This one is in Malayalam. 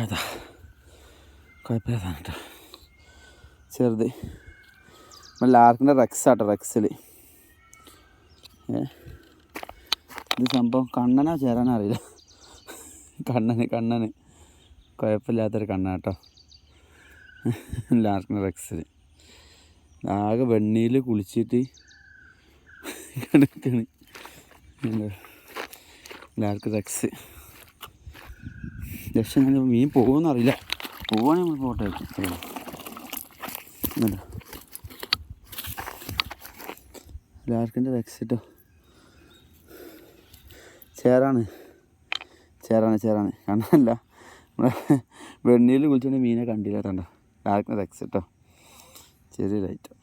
അതാ കുഴപ്പമില്ല കേട്ടോ. ചെറുത് ലാർക്കിൻ്റെ റെക്സ് ആട്ടോ, റെക്സിൽ. ഇത് സംഭവം കണ്ണനാ ചേരാനോ അറിയില്ല. കണ്ണന് കുഴപ്പമില്ലാത്തൊരു കണ്ണാട്ടോ, ലാർക്കിൻ്റെ റെക്സിൽ. ആകെ വെണ്ണയിൽ കുളിച്ചിട്ട് കിടക്കാണ് ലാർക്ക് റെക്സ്. പക്ഷേ ഞാൻ മീൻ പോകുമെന്നറിയില്ല. പോവുകയാണെങ്കിൽ നമ്മൾ പോട്ടെ. ലാർക്കിൻ്റെ റെക്സ് കേട്ടോ. ചേരാണ് കണ്ണല്ല. നമ്മളെ വെണ്ണയിൽ കുളിച്ചുകൊണ്ട് മീനെ കണ്ടില്ല കേട്ടോ. ലാർക്കിൻ്റെ റെക്സ് കേട്ടോ, ചെറിയൊരു ഐറ്റം.